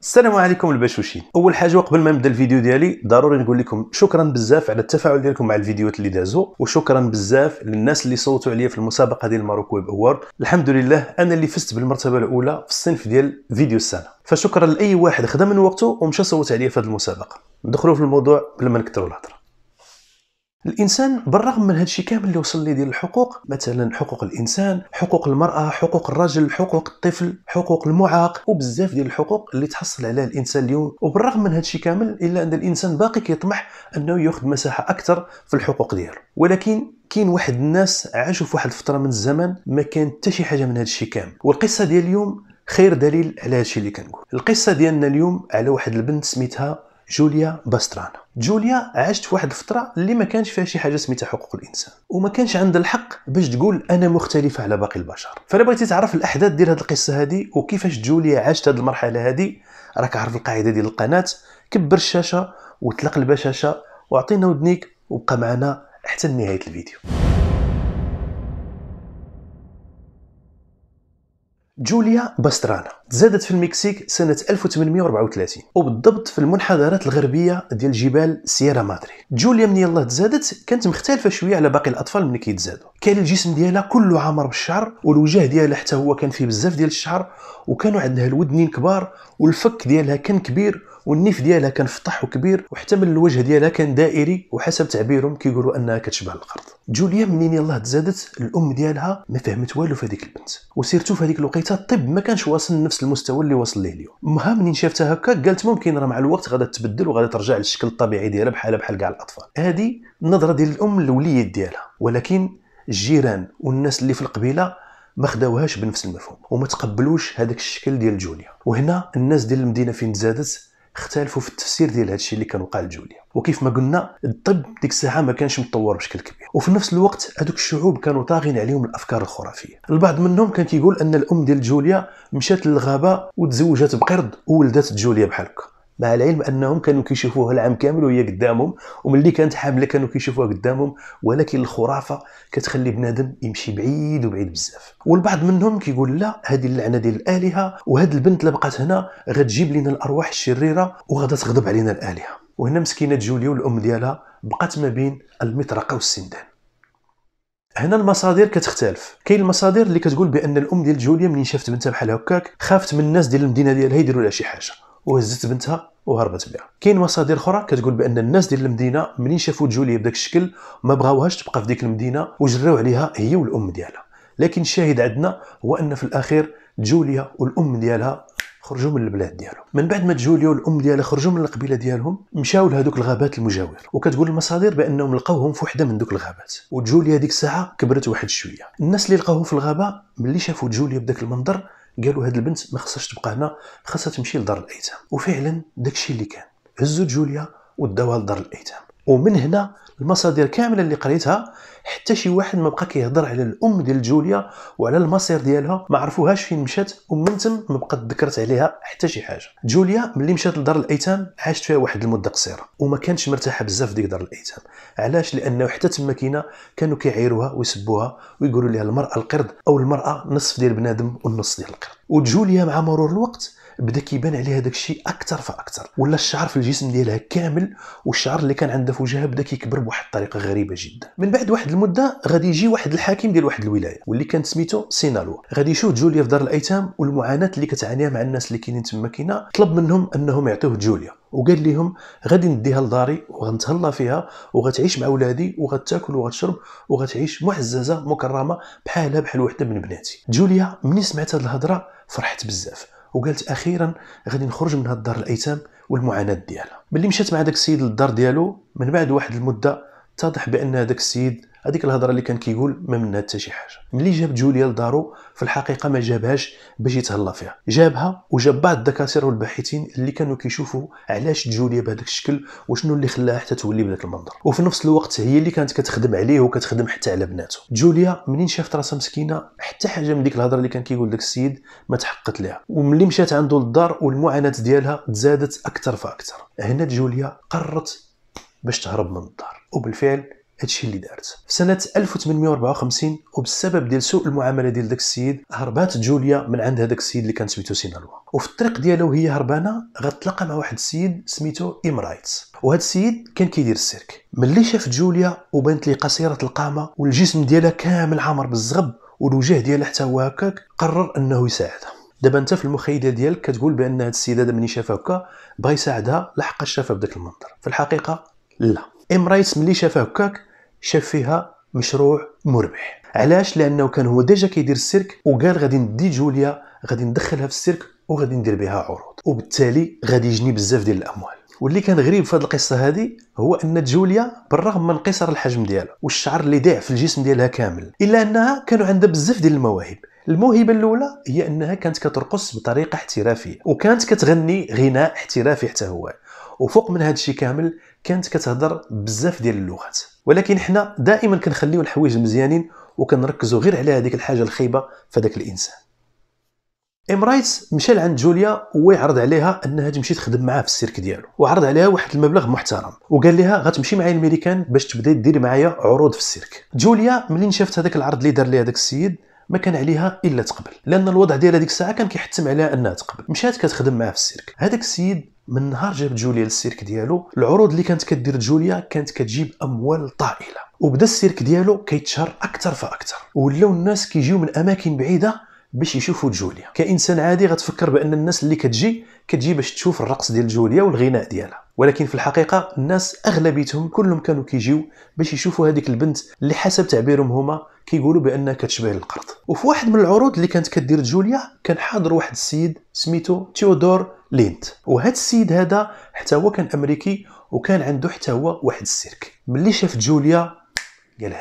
السلام عليكم البشوشين. اول حاجه قبل ما نبدا الفيديو ديالي ضروري نقول لكم شكرا بزاف على التفاعل ديالكم مع الفيديوهات اللي دازوا، وشكرا بزاف للناس اللي صوتوا عليا في المسابقه ديال ماروك ويب اوورد. الحمد لله انا اللي فزت بالمرتبه الاولى في الصنف ديال فيديو السنه، فشكرا لاي واحد خدم من وقته ومشى صوت عليا في هذه المسابقه. ندخلوا في الموضوع بلا ما نكثروا الهضره. الانسان بالرغم من هذا الشيء كامل اللي وصل ليه ديال الحقوق، مثلا حقوق الانسان، حقوق المراه، حقوق الرجل، حقوق الطفل، حقوق المعاق، وبزاف ديال الحقوق اللي تحصل عليها الانسان اليوم، وبالرغم من هذا الشيء كامل الا ان الانسان باقي كيطمح انه ياخذ مساحه اكثر في الحقوق ديالو. ولكن كاين واحد الناس عاشوا في واحد الفتره من الزمن ما كان حتى شي حاجه من هذا الشيء كامل، والقصه ديال اليوم خير دليل على هذا الشيء اللي كنقول. القصه ديالنا اليوم على واحد البنت سميتها جوليا باسترانا. جوليا عاشت في واحد الفتره اللي ما كانش فيها شي حاجه سميتها حقوق الانسان، وما كانش عندها الحق باش تقول انا مختلفه على باقي البشر. فلا بغيتي تعرف الاحداث ديال هذه القصه هذه وكيفاش جوليا عاشت هذه المرحله هذه، راك عارف القاعده ديال القناه، كبر الشاشه وطلق البشاشه واعطينا ودنيك وبقى معنا حتى نهايه الفيديو. جوليا باسترانا تزادت في المكسيك سنة 1834 وبالضبط في المنحدرات الغربية ديال جبال سييرا مادري. جوليا من يلاه تزادت كانت مختلفة شوية على باقي الأطفال ملي كيتزادوا. كان الجسم ديالها كله عامر بالشعر، والوجه ديالها حتى هو كان فيه بزاف ديال الشعر، وكانوا عندها الودنين كبار، والفك ديالها كان كبير، والنيف ديالها كان فطح وكبير، وحتى من الوجه ديالها كان دائري، وحسب تعبيرهم كيقولوا انها كتشبه القرد. جوليا منين يلاه تزادت الام ديالها ما فهمت والو في هذيك البنت، وسيرتو في هذيك الوقيته الطب ما كانش واصل نفس المستوى اللي وصل ليه اليوم. امها منين شافتها هكا قالت ممكن راه مع الوقت غادا تبدل وغادا ترجع للشكل الطبيعي ديالها بحال كاع الاطفال. هذه النظره ديال الام للوليد ديالها، ولكن الجيران والناس اللي في القبيله ما خداوهاش بنفس المفهوم وما تقبلوش هذاك الشكل ديال جوليا. وهنا الناس ديال المدينه فين تزادت اختلفوا في التفسير ديال هذا الشيء اللي كان وقع لجوليا. وكيف ما قلنا الطب ديك الساعه ما كانش متطور بشكل كبير، وفي نفس الوقت هذوك الشعوب كانوا طاغين عليهم الافكار الخرافيه. البعض منهم كان كيقول ان الام ديال جوليا مشات للغابه وتزوجت بقرد وولدت جوليا بحال هكا، مع العلم انهم كانوا كيشوفوها العام كامل وهي قدامهم، وملي كانت حامله كانوا كيشوفوها قدامهم، ولكن الخرافه كتخلي بنادم يمشي بعيد وبعيد بزاف. والبعض منهم كيقول لا، هذه اللعنه ديال الالهه، وهاد البنت اللي بقات هنا غتجيب لنا الارواح الشريره وغادا تغضب علينا الالهه. وهنا مسكينه جوليا والام ديالها بقات ما بين المطرقه والسندان. هنا المصادر كتختلف. كاين المصادر اللي كتقول بان الام ديال جوليا منين شافت بنتها بحال هكاك خافت من الناس ديال المدينه ديالها يديروا لها شي حاجه وهزت بنتها وهربت بها. كاين مصادر اخرى كتقول بان الناس ديال المدينه منين شافوا جوليا بداك الشكل ما بغاوهاش تبقى في ديك المدينه وجراو عليها هي والام ديالها. لكن الشاهد عندنا هو ان في الاخير جوليا والام ديالها خرجوا من البلاد ديالهم. من بعد ما جوليا والام ديالها خرجوا من القبيله ديالهم مشاو لهذوك الغابات المجاوره، وكتقول المصادر بانهم لقاوهم في وحده من دوك الغابات. وجوليا ديك الساعه كبرت واحد شويه. الناس اللي لقاوهم في الغابه ملي شافوا جوليا بداك المنظر قالوا هاد البنت ما خصهاش تبقى هنا، خاصها تمشي لدار الايتام. وفعلا داكشي اللي كان، هزوا جوليا وداوها لدار الايتام. ومن هنا المصادر كامله اللي قريتها حتى شي واحد ما بقى كيهضر على الام ديال جوليا وعلى المصير ديالها، ما عرفوهاش فين مشات، ومن تم ما بقات ذكرت عليها حتى شي حاجه. جوليا ملي مشات لدار الايتام عاشت فيها واحد المده قصيره وما كانتش مرتاحه بزاف ديك دار الايتام. علاش؟ لانه حتى تما كانوا كيعيروها ويسبوها ويقولوا لها المراه القرد، او المراه نصف ديال بنادم والنص ديال القرد. وجوليا مع مرور الوقت بدا كيبان عليها داك الشيء اكثر فاكثر، ولا الشعر في الجسم ديالها كامل، والشعر اللي كان عندها في وجهها بدا كيكبر بواحد الطريقه غريبه جدا. من بعد واحد المده غادي يجي واحد الحاكم ديال واحد الولايه واللي كان سميتو سينالوا، غادي يشوف جوليا في دار الايتام والمعاناه اللي كتعانيها مع الناس اللي كاينين تما طلب منهم انهم يعطيوه جوليا، وقال لهم غادي نديها لداري وغنتهلا فيها وغتعيش مع ولادي وغتاكل وغتشرب وغتعيش معززه مكرمه بحال وحده من بناتي. جوليا ملي سمعت هذه الهضره فرحت بزاف وقالت اخيرا غادي نخرج من هاد دار الايتام والمعاناه ديالها. ملي مشات مع داك السيد للدار ديالو من بعد واحد المده اتضح بان هذاك السيد هذيك الهضره اللي كان كيقول ما منها حتى شي حاجه. ملي جاب جوليا لدارو في الحقيقه ما جابهاش باش يتهلا فيها، جابها وجاب بعض الدكاتره والباحثين اللي كانوا كيشوفوا علاش جوليا بهذاك الشكل وشنو اللي خلاها حتى تولي بهذاك المنظر، وفي نفس الوقت هي اللي كانت كتخدم عليه وكتخدم حتى على بناته. جوليا منين شافت راسها مسكينه حتى حاجه من ديك الهضره اللي كان كيقول داك السيد ما تحققت لها، وملي مشات عنده للدار والمعاناه ديالها تزادت اكثر فاكثر. هنا جوليا قررت باش تهرب من الدار، وبالفعل هادشي اللي دارت. في سنه 1854 وبسبب ديال سوء المعامله ديال داك السيد هربات جوليا من عند هذاك السيد اللي كان سميتو سينالوا. وفي الطريق ديالها وهي هربانه غتلاقى مع واحد السيد سميتو امرايتس، وهذا السيد كان كيدير السيرك. ملي شاف جوليا وبانت لي قصيره القامه والجسم ديالها كامل عامر بالزغب والوجه ديالها حتى هو هكاك، قرر انه يساعدها. دابا انت في المخيله ديالك كتقول بان هذا السيد هذا ملي شافها هكا بغى يساعدها لحقاش شافها بداك المنظر. في الحقيقه لا، امرايتس ملي شافها هكاك شاف فيها مشروع مربح. علاش؟ لانه كان هو ديجا كيدير السيرك وقال غادي ندي جوليا غادي ندخلها في السيرك وغادي ندير بها عروض، وبالتالي غادي يجني بزاف ديال الاموال. واللي كان غريب في هذه القصه هذه هو ان جوليا بالرغم من قصر الحجم ديالها والشعر اللي ضاع في الجسم ديالها كامل، الا انها كانوا عندها بزاف ديال المواهب. الموهبه الاولى هي انها كانت كترقص بطريقه احترافيه وكانت كتغني غناء احترافي حتى هو، وفوق من هذا الشيء كامل كانت كتهضر بزاف ديال اللغات. ولكن حنا دائما كنخليو الحوايج المزيانين وكنركزوا غير على هذيك الحاجه الخايبه في هذاك الانسان. امرايتس مشى لعند جوليا ويعرض عليها انها تمشي تخدم معاه في السيرك ديالو، وعرض عليها واحد المبلغ محترم وقال لها غتمشي معايا الميريكان باش تبداي ديري معايا عروض في السيرك. جوليا ملي شافت هذاك العرض اللي دار ليها داك السيد ما كان عليها الا تقبل، لان الوضع ديالها ديك الساعه كان كيحتم عليها انها تقبل. مشات كتخدم معاه في السيرك. هذاك السيد من نهار جاب جوليا للسيرك ديالو العروض اللي كانت كدير جوليا كانت كتجيب اموال طائله، وبدا السيرك ديالو كيتشهر اكثر فاكثر، ولاو الناس كيجيو من اماكن بعيده باش يشوفوا جوليا. كانسان عادي غتفكر بان الناس اللي كتجي باش تشوف الرقص ديال جوليا والغناء ديالها، ولكن في الحقيقه الناس اغلبيتهم كلهم كانوا كيجيو باش يشوفوا هذيك البنت اللي حسب تعبيرهم هما كيقولوا بانها كتشبه القرد. وفي واحد من العروض اللي كانت كدير جوليا كان حاضر واحد السيد سميتو تيودور لينت، وهذا السيد هذا حتى هو كان امريكي وكان عنده حتى هو واحد السيرك. ملي شاف جوليا قال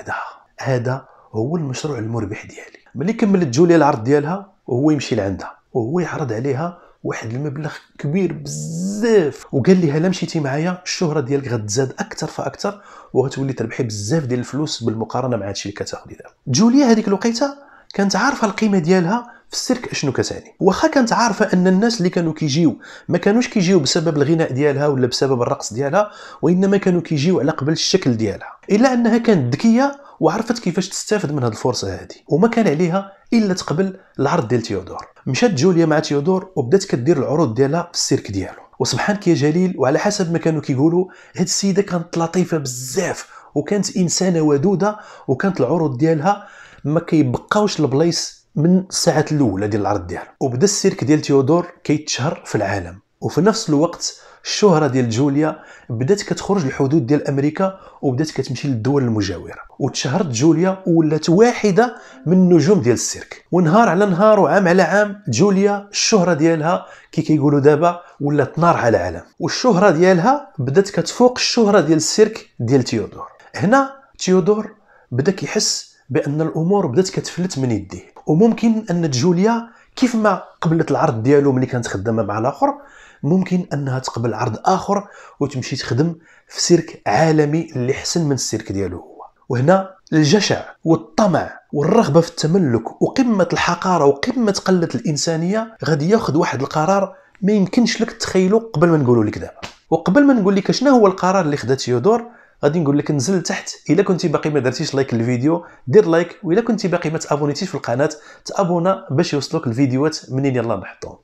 هذا هو المشروع المربح ديالي. ملي كملت جوليا العرض ديالها وهو يمشي لعندها وهو يعرض عليها واحد المبلغ كبير بزاف، وقال لها الا مشيتي معايا الشهره ديالك غتزاد اكثر فاكثر وغتولي تربحي بزاف ديال الفلوس بالمقارنه مع هادشي اللي كتاخدي دابا. جوليا هذيك الوقيته كانت عارفه القيمه ديالها في السيرك اشنو كتعني، واخا كانت عارفه ان الناس اللي كانوا كيجيو ما كانوش كيجيو بسبب الغناء ديالها ولا بسبب الرقص ديالها، وانما كانوا كيجيو على قبل الشكل ديالها، الا انها كانت ذكيه وعرفت كيفاش تستافد من هذه الفرصه هذه، وما كان عليها الا تقبل العرض ديال تيودور. مشات جوليا مع تيودور وبدات كدير العروض ديالها في السيرك ديالو. وسبحانك يا جليل، وعلى حسب ما كانوا كيقولوا هاد السيده كانت لطيفه بزاف وكانت انسانه ودوده، وكانت العروض ديالها ما كيبقاوش البلايص من الساعات الاولى ديال العرض ديالها. وبدا السيرك ديال تيودور كيتشهر في العالم، وفي نفس الوقت الشهره ديال جوليا بدات كتخرج للحدود ديال امريكا وبدات كتمشي للدول المجاوره، وتشهرت جوليا ولات واحده من النجوم ديال السيرك. ونهار على نهار وعام على عام جوليا الشهره ديالها كيقولوا دابا ولات نار على العالم، والشهره ديالها بدات كتفوق الشهره ديال السيرك ديال تيودور. هنا تيودور بدا كيحس بان الامور بدات كتفلت من يديه، وممكن ان جوليا كيف ما قبلت العرض ديالو ملي كانت خدامه مع الاخر ممكن انها تقبل عرض اخر وتمشي تخدم في سيرك عالمي اللي احسن من السيرك ديالو هو. وهنا الجشع والطمع والرغبه في التملك وقمه الحقاره وقمه قله الانسانيه غادي ياخذ واحد القرار ما يمكنش لك تخيله قبل ما نقولوا لك دابا. وقبل ما نقول لك شنو هو القرار اللي خدا تيودور غادي نقول لك نزل تحت الا كنتي باقي ما درتيش لايك للفيديو دير لايك، والا كنتي باقي ما تابونيتيش في القناه تابونا باش يوصلوك الفيديوهات منين يلا نحطهم.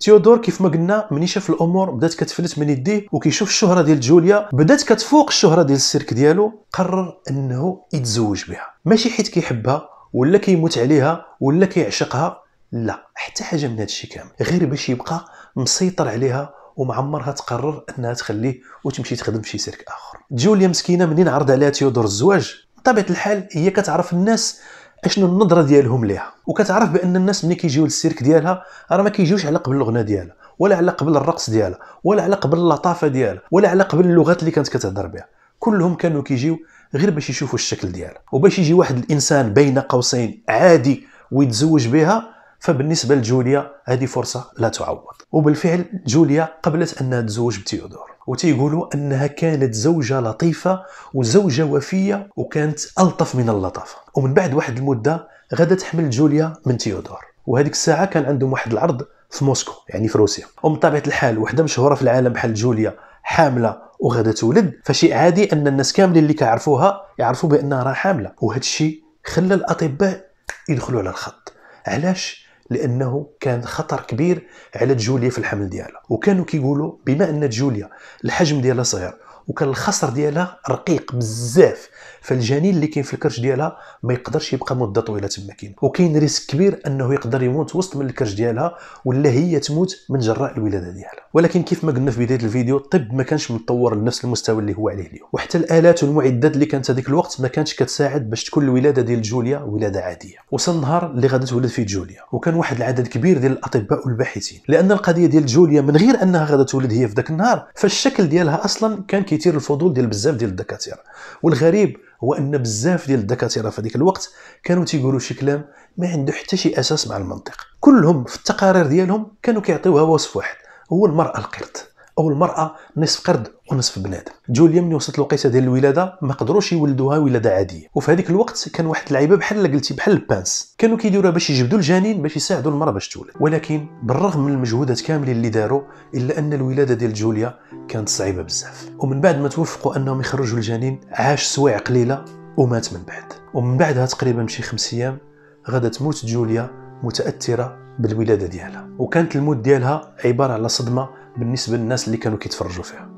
تيودور كيف ما قلنا مني شاف الامور بدات كتفلت من يديه وكيشوف الشهره ديال جوليا بدات كتفوق الشهره ديال السيرك ديالو، قرر انه يتزوج بها، ماشي حيت كيحبها ولا كيموت عليها ولا كيعشقها، لا حتى حاجه من هذا الشيء كامل، غير باش يبقى مسيطر عليها ومعمرها تقرر انها تخليه وتمشي تخدم في شي سيرك اخر. جوليا مسكينه منين عرض عليها تيودور الزواج بطبيعه الحال هي كتعرف الناس اشنو النظره ديالهم ليها، وكتعرف بان الناس ملي كيجيو للسيرك ديالها راه ما كيجيوش على قبل الغنى ديالها ولا على قبل الرقص ديالها ولا على قبل اللطافه ديالها ولا على قبل اللغات اللي كانت كتهضر بها، كلهم كانوا كيجيو غير باش يشوفوا الشكل ديالها وباش يجي واحد الانسان بين قوسين عادي ويتزوج بها. فبالنسبه لجوليا هذه فرصه لا تعوض، وبالفعل جوليا قبلت انها تتزوج بتيودور، وتيقولوا انها كانت زوجه لطيفه وزوجه وفيه وكانت الطف من اللطافه. ومن بعد واحد المده غادت حمل جوليا من تيودور، وهذيك الساعه كان عندهم واحد العرض في موسكو يعني في روسيا، ومن طبيعه الحال وحده مشهوره في العالم بحال جوليا حامله وغادا تولد، فشيء عادي ان الناس كاملين اللي كيعرفوها يعرفوا بانها راه حامله. وهذا الشيء خلى الاطباء يدخلوا على الخط. علاش؟ لانه كان خطر كبير على جوليا في الحمل ديالها، وكانوا كيقولوا بما ان جوليا الحجم ديالها صغير وكان الخصر ديالها رقيق بزاف، فالجنين اللي كاين في الكرش ديالها ما يقدرش يبقى مده طويله تما كاين، وكاين ريسك كبير انه يقدر يموت وسط من الكرش ديالها ولا هي تموت من جراء الولاده ديالها. ولكن كيف ما قلنا في بدايه الفيديو، الطب ما كانش متطور لنفس المستوى اللي هو عليه اليوم، وحتى الالات والمعدات اللي كانت هذيك الوقت ما كانتش كتساعد باش تكون الولاده ديال جوليا ولاده عاديه. وصل النهار اللي غادا تولد فيه جوليا، وكان واحد العدد كبير ديال الاطباء والباحثين، لان القضيه ديال جوليا من غير انها غادا تولد هي في ذاك النهار، فالشكل ديالها اصلا كان كيثير الفضول ديال بزاف ديال الدكاتره. والغريب هو ان بزاف ديال الدكاتره في هذيك الوقت كانوا تيقولوا شي كلام ما عنده حتى شي اساس مع المنطق. كلهم في التقارير ديالهم كانوا كيعطيوها وصف واحد، هو المراه القرد، او المراه نصف قرد ونصف بنادم. جوليا ملي وصلت الوقيته ديال الولاده ما قدروش يولدوها ولاده عاديه، وفي هذيك الوقت كان واحد اللعيبه بحال اللي قلتي بحال البانس كانوا كيديروها باش يجبدوا الجنين باش يساعدوا المراه باش تولد. ولكن بالرغم من المجهودات كاملين اللي داروا الا ان الولاده ديال جوليا كانت صعيبه بزاف. ومن بعد ما توفقوا انهم يخرجوا الجنين عاش سوايع قليله ومات من بعد. ومن بعدها تقريبا شي 5 ايام غادا تموت جوليا متاثره بالولاده ديالها، وكانت الموت ديالها عباره على صدمه بالنسبه للناس اللي كانوا كيتفرجوا فيها.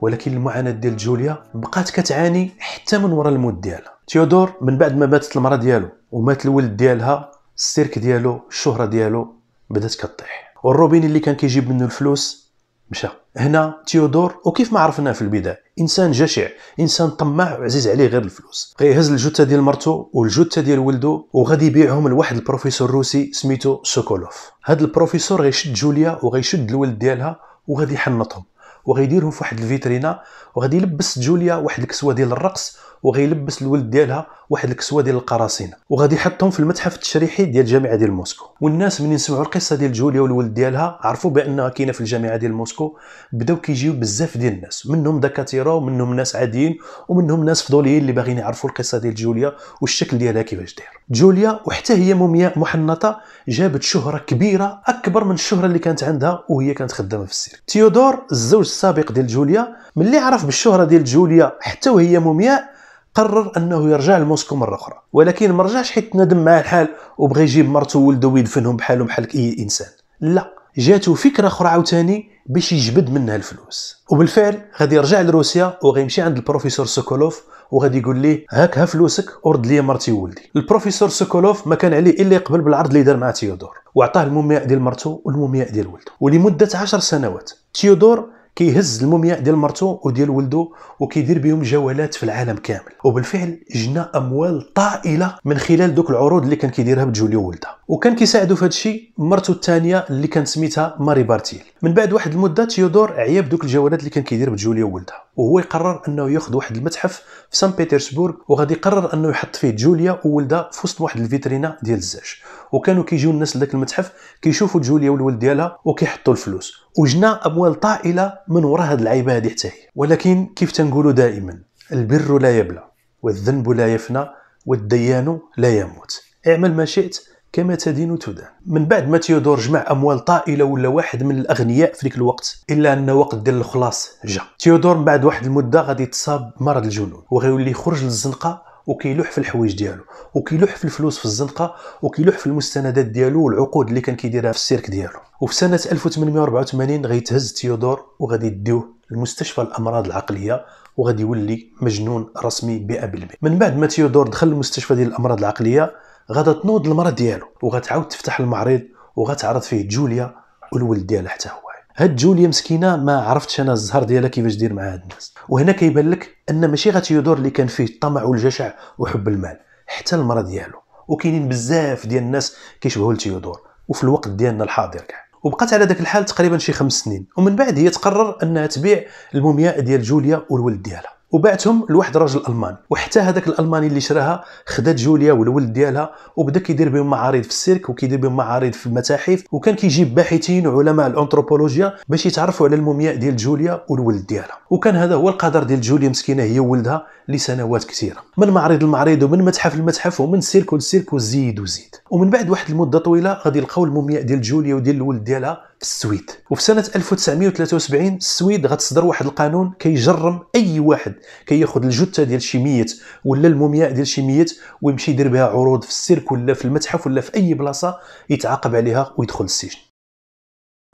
ولكن المعاناه ديال جوليا بقات كتعاني حتى من وراء الموت ديالها. تيودور من بعد ما ماتت المراه ديالو ومات الولد ديالها، السيرك ديالو الشهره ديالو بدات كطيح، والروبين اللي كان كيجيب منه الفلوس مشى. هنا تيودور وكيف ما عرفناه في البدايه انسان جشع، انسان طماع وعزيز عليه غير الفلوس، غيهز الجثه ديال مرته والجثه ديال ولده وغادي يبيعهم لواحد البروفيسور روسي سميتو سوكولوف. هذا البروفيسور غيشد جوليا وغيشد الولد ديالها وغادي يحنطهم وغيديرهم في واحد الفيترينا، وغادي يلبس جوليا واحد الكسوه ديال الرقص وغيلبس الولد ديالها واحد الكسوه ديال القراصنه، وغادي يحطهم في المتحف التشريحي ديال الجامعه ديال موسكو. والناس ملي سمعوا القصه ديال جوليا والولد ديالها عرفوا بانها كاينه في الجامعه ديال موسكو، بداو كيجيو بزاف ديال الناس، منهم دكاتره ومنهم ناس عاديين ومنهم ناس فضوليين اللي باغيين يعرفوا القصه ديال جوليا والشكل ديالها كيفاش داير. جوليا وحتى هي مومياء محنطه جابت شهره كبيره اكبر من الشهره اللي كانت عندها وهي كانت خدامه في السيرك. تيودور الزوج السابق ديال جوليا ملي عرف بالشهره ديال جوليا حتى وهي مومياء قرر انه يرجع لموسكو مره اخرى، ولكن ما رجعش حيت ندم معاه الحال وبغى يجيب مرته وولده ويدفنهم بحالهم بحال اي انسان، لا، جاتو فكره اخرى عاوتاني باش يجبد منها الفلوس. وبالفعل غادي يرجع لروسيا وغيمشي عند البروفيسور سوكولوف وغادي يقول ليه هاك ها فلوسك ورد لي مرتي وولدي. البروفيسور سوكولوف ما كان عليه الا يقبل بالعرض اللي دار مع تيودور، وعطاه المومياء ديال مرته والمومياء ديال ولده. ولمده 10 سنوات تيودور كيهز المومياء ديال مرته وديال ولده وكيدير بهم جولات في العالم كامل، وبالفعل جنى اموال طائله من خلال دوك العروض اللي كان كيديرها بجوليا وولدها. وكان كيساعدو في هذا الشيء مرته الثانيه اللي كانت سميتها ماري بارتيل. من بعد واحد المده تيودور عيا بدوك الجولات اللي كان كيدير بجوليا وولدها، وهو يقرر انه ياخذ واحد المتحف في سان بيترسبورغ وغادي يقرر انه يحط فيه جوليا وولدها في وسط واحد الفيترينا ديال الزاج. وكانوا كيجيو الناس لذاك المتحف كيشوفوا جوليا والولد ديالها وكيحطوا الفلوس، وجنا اموال طائله من وراء هاد العيبه هذه حتى هي. ولكن كيف تنقولوا دائما البر لا يبلى والذنب لا يفنى والديان لا يموت، اعمل ما شئت كما تدين تدان. من بعد ما تيودور جمع اموال طائله ولا واحد من الاغنياء في ذيك الوقت، الا ان وقت ديال الخلاص جا. تيودور من بعد واحد المده غادي يتصاب بمرض الجنون وغيولي يخرج للزنقه وكيلوح في الحوايج ديالو وكيلوح في الفلوس في الزنقه وكيلوح في المستندات ديالو والعقود اللي كان كيديرها في السيرك ديالو. وفي سنه 1884 غيتهز تيودور وغادي يديوه لمستشفى الامراض العقليه وغادي يولي مجنون رسمي 100%. من بعد ما تيودور دخل المستشفى ديال الامراض العقليه غادا تنوض المرض ديالو وغتعاود تفتح المعرض وغتعرض فيه جوليا والولد ديالها حتى هو. هاد جوليا مسكينه ما عرفتش انا الزهر ديالها كيفاش دير مع هاد الناس. وهنا كيبان لك ان ماشي غير تيودور اللي كان فيه الطمع والجشع وحب المال، حتى المرض ديالو، وكاينين بزاف ديال الناس كيشبهوا لتيودور وفي الوقت ديالنا الحاضر كاع. وبقات على داك الحال تقريبا شي 5 سنين، ومن بعد هي تقرر انها تبيع المومياء ديال جوليا والولد ديالها وباعتهم لواحد راجل الماني. وحتى هذاك الالماني اللي شراها خدات جوليا والولد ديالها وبدا كيدير بهم معارض في السيرك وكيدير بهم معارض في المتاحف، وكان كيجيب باحثين وعلماء الانثروبولوجيا باش يتعرفوا على المومياء ديال جوليا والولد ديالها. وكان هذا هو القدر ديال جوليا مسكينه هي وولدها لسنوات كثيره، من معرض لمعرض ومن متحف لمتحف ومن سيرك لسيرك وزيد وزيد. ومن بعد واحد المده طويله غادي يلقاو المومياء ديال جوليا وديال الولد ديالها في السويد. وفي سنه 1973 السويد غتصدر واحد القانون كيجرم اي واحد كياخذ الجثه ديال شي ميت ولا المومياء ديال شي ميت ويمشي يدير بها عروض في السيرك ولا في المتحف ولا في اي بلاصه، يتعاقب عليها ويدخل السجن.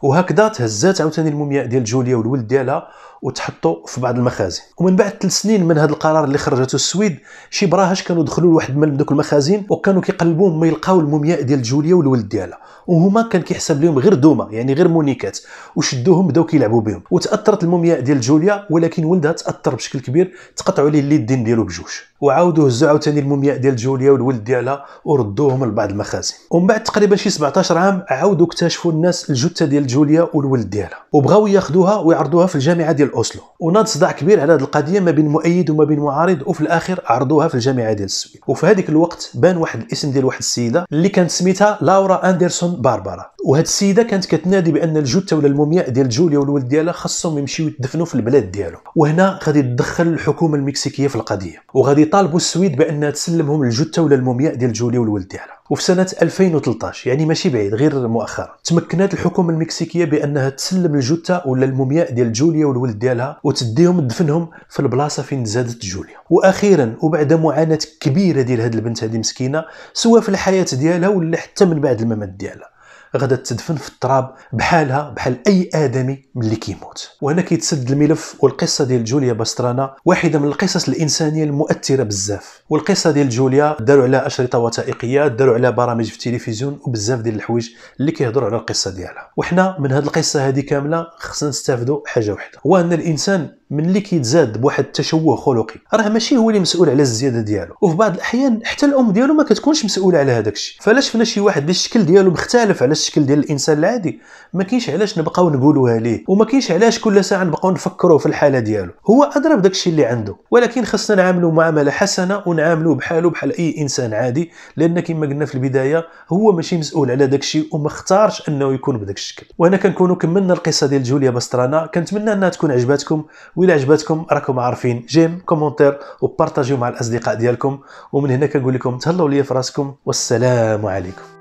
وهكذا تهزات عاوتاني المومياء ديال جوليا والولد ديالها وتحطوا في بعض المخازن. ومن بعد 3 سنين من هذا القرار اللي خرجته السويد، شي براهش كانوا دخلوا لواحد من دوك المخازن وكانوا كيقلبوا ما يلقاو المومياء ديال جوليا والولد ديالها، وهما كان كيحسب لهم غير دومه، يعني غير مونيكات، وشدوهم بداو كيلعبوا بهم. وتاثرت المومياء ديال جوليا، ولكن ولدها تاثر بشكل كبير، تقطعوا ليه اليدين ديالو بجوج، وعاودوا هزوا عاوتاني المومياء ديال جوليا والولد ديالها وردوهم لبعض المخازن. ومن بعد تقريبا شي 17 عام عاودوا اكتشفوا الناس الجثه ديال جوليا والولد ديالها، وبغاو ياخذوها ويعرضوها في الجامعه ديال اوسلو. وناض صداع كبير على هذه القضيه ما بين مؤيد وما بين معارض، وفي الاخر عرضوها في الجامعه ديال السويد. وفي هذيك الوقت بان واحد الاسم ديال واحد السيده اللي كانت سميتها لورا اندرسون باربرا. وهاد السيده كانت كتنادي بان الجثه ولا المومياء ديال جوليا والولد ديالها خاصهم يمشيو يدفنوا في البلاد ديالهم. وهنا غادي تدخل الحكومه المكسيكيه في القضيه، وغادي يطالبوا السويد بانها تسلمهم الجثه ولا المومياء ديال جوليا والولد ديالها. وفي سنه 2013 يعني ماشي بعيد غير مؤخرا، تمكنت الحكومه المكسيكيه بانها تسلم الجثه ولا المومياء ديال جوليا والولد ديالها وتديهم تدفنهم في البلاصه فين تزادت جوليا. واخيرا وبعد معاناه كبيره ديال هذه البنت هذه مسكينه، سواء في الحياه ديالها ولا حتى من بعد الممات ديالها، غادا تدفن في التراب بحالها بحال اي ادمي ملي كيموت. وهنا كيتسد الملف. والقصه ديال جوليا باسترانا واحده من القصص الانسانيه المؤثره بزاف. والقصه ديال جوليا داروا عليها اشرطه وثائقيه، داروا عليها برامج في التلفزيون وبزاف ديال الحوايج اللي كيهضروا على القصه ديالها. وحنا من هذه القصه هذه كامله خصنا نستافدوا حاجه واحده، هو ان الانسان ملي كيتزاد بواحد التشوه خلقي راه ماشي هو اللي مسؤول على الزياده ديالو، وفي بعض الاحيان حتى الام ديالو ما كتكونش مسؤوله على هذاك الشيء. فعلاش شفنا شي واحد اللي الشكل ديالو مختلف على الشكل ديال الانسان العادي، ما كاينش علاش نبقاو نقولوها ليه، وما كاينش علاش كل ساعه نبقاو نفكروا في الحاله ديالو. هو ادرى بداك الشيء اللي عنده، ولكن خصنا نعاملوا معامله حسنه ونعاملوه بحاله بحال اي انسان عادي، لان كما قلنا في البدايه هو ماشي مسؤول على داك الشيء وما اختارش انه يكون بداك الشكل. وهنا كنكونوا كملنا القصه ديال جوليا باسترانا. كنتمنى انها تكون عجباتكم، وإلا عجباتكم راكم عارفين جيم كومونتير وبارطاجيو مع الاصدقاء ديالكم. ومن هنا كنقول لكم تهلاو ليا في راسكم، والسلام عليكم.